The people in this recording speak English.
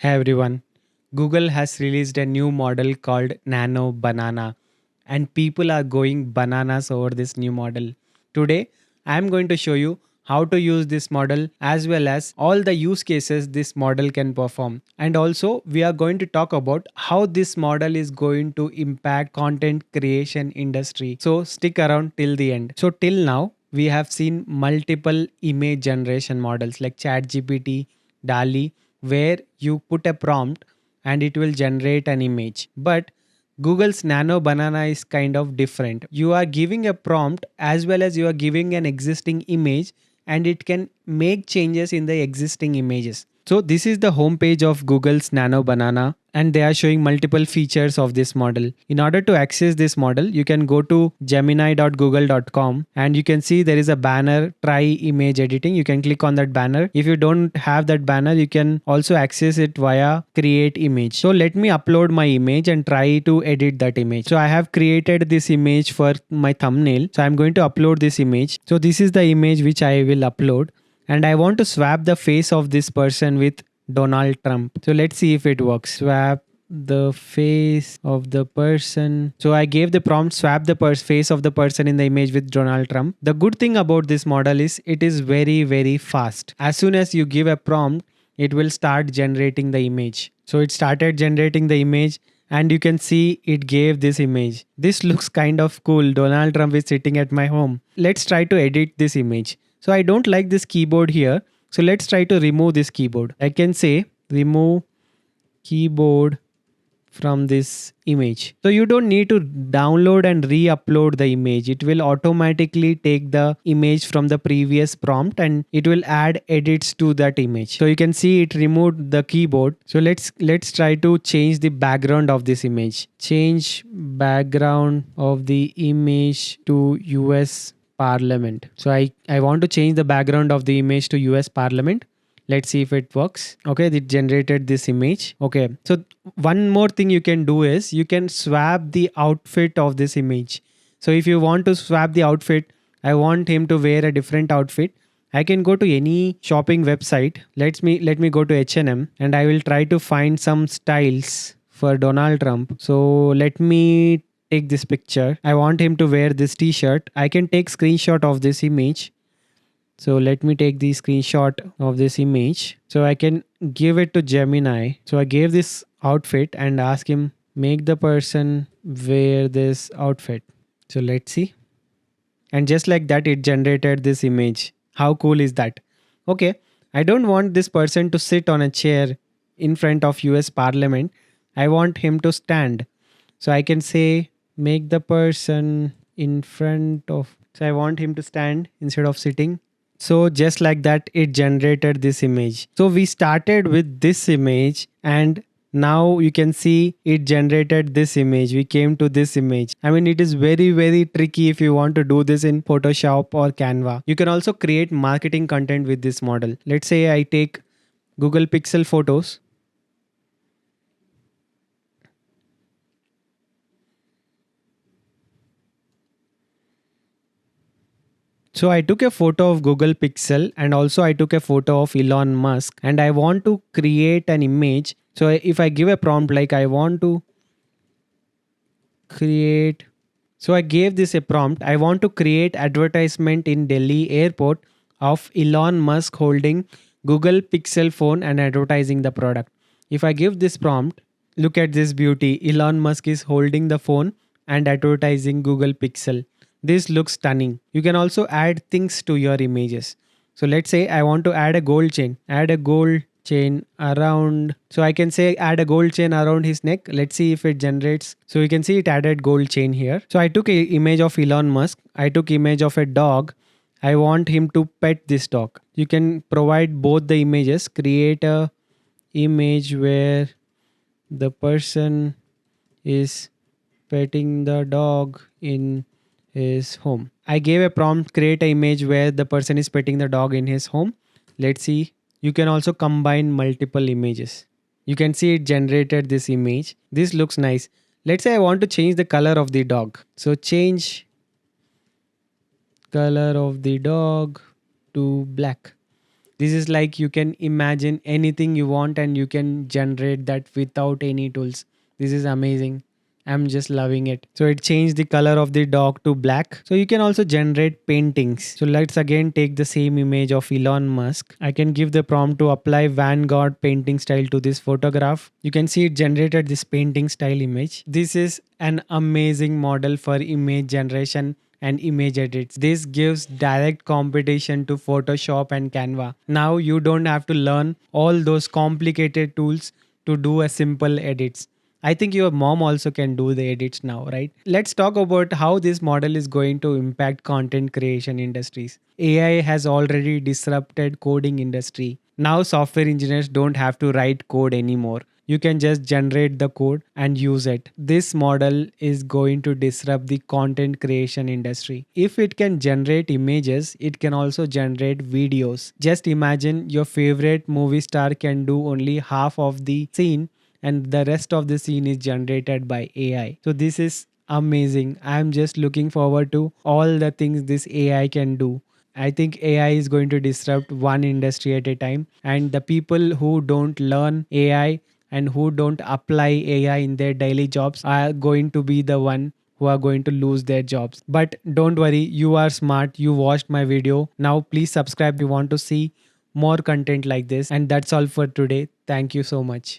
Hey everyone, Google has released a new model called Nano Banana, and people are going bananas over this new model. Today, I am going to show you how to use this model as well as all the use cases this model can perform. And also, we are going to talk about how this model is going to impact content creation industry. So, stick around till the end. So, till now, we have seen multiple image generation models like ChatGPT, DALI, where you put a prompt and it will generate an image. But Google's Nano Banana is kind of different. You are giving a prompt as well as you are giving an existing image, and it can make changes in the existing images. So this is the homepage of Google's Nano Banana, and they are showing multiple features of this model. In order to access this model, you can go to gemini.google.com and you can see there is a banner, try image editing. You can click on that banner. If you don't have that banner, you can also access it via create image. So let me upload my image and try to edit that image. So I have created this image for my thumbnail. So I'm going to upload this image. So this is the image which I will upload, and I want to swap the face of this person with Donald Trump. So let's see if it works. Swap the face of the person. So I gave the prompt swap the face of the person in the image with Donald Trump. The good thing about this model is it is very fast. As soon as you give a prompt, it will start generating the image. So it started generating the image, and you can see it gave this image. This looks kind of cool. Donald Trump is sitting at my home. Let's try to edit this image. So I don't like this keyboard here. So let's try to remove this keyboard. I can say remove keyboard from this image. So you don't need to download and re-upload the image. It will automatically take the image from the previous prompt and it will add edits to that image. So you can see it removed the keyboard. So let's try to change the background of this image. Change background of the image to US Parliament. So I want to change the background of the image to US Parliament. Let's see if it works. Okay, it generated this image. Okay, so one more thing you can do is you can swap the outfit of this image. So if you want to swap the outfit, I want him to wear a different outfit. I can go to any shopping website. Let me go to H&M and I will try to find some styles for Donald Trump. So let me take this picture. I want him to wear this t-shirt. I can take screenshot of this image. So let me take the screenshot of this image. So I can give it to Gemini. So I gave this outfit and ask him make the person wear this outfit. So let's see. And just like that, it generated this image. How cool is that? Okay, I don't want this person to sit on a chair in front of US Parliament. I want him to stand. So I can say make the person in front of. So I want him to stand instead of sitting. So just like that, it generated this image. So we started with this image and now you can see it generated this image. We came to this image. I mean, it is very tricky if you want to do this in Photoshop or Canva. You can also create marketing content with this model. Let's say I take Google Pixel photos. So I took a photo of Google Pixel and also I took a photo of Elon Musk and I want to create an image. So if I give a prompt like I want to create, so I gave this a prompt. I want to create advertisement in Delhi airport of Elon Musk holding Google Pixel phone and advertising the product. If I give this prompt, look at this beauty. Elon Musk is holding the phone and advertising Google Pixel. This looks stunning. You can also add things to your images. So let's say I want to add a gold chain. Add a gold chain around. So I can say add a gold chain around his neck. Let's see if it generates. So you can see it added gold chain here. So I took a image of Elon Musk. I took image of a dog. I want him to pet this dog. You can provide both the images. Create a image where the person is petting the dog in his home. I gave a prompt, create an image where the person is petting the dog in his home. Let's see. You can also combine multiple images. You can see it generated this image. This looks nice. Let's say I want to change the color of the dog. So change color of the dog to black. This is like you can imagine anything you want and you can generate that without any tools. This is amazing. I'm just loving it. So it changed the color of the dog to black. So you can also generate paintings. So let's again take the same image of Elon Musk. I can give the prompt to apply Vanguard painting style to this photograph. You can see it generated this painting style image. This is an amazing model for image generation and image edits. This gives direct competition to Photoshop and Canva. Now you don't have to learn all those complicated tools to do a simple edits. I think your mom also can do the edits now, right? Let's talk about how this model is going to impact content creation industries. AI has already disrupted coding industry. Now software engineers don't have to write code anymore. You can just generate the code and use it. This model is going to disrupt the content creation industry. If it can generate images, it can also generate videos. Just imagine your favorite movie star can do only half of the scene and the rest of the scene is generated by AI. So this is amazing. I'm just looking forward to all the things this AI can do. I think AI is going to disrupt one industry at a time, and the people who don't learn AI and who don't apply AI in their daily jobs are going to be the one who are going to lose their jobs. But don't worry, you are smart. You watched my video. Now please subscribe if you want to see more content like this. And that's all for today. Thank you so much.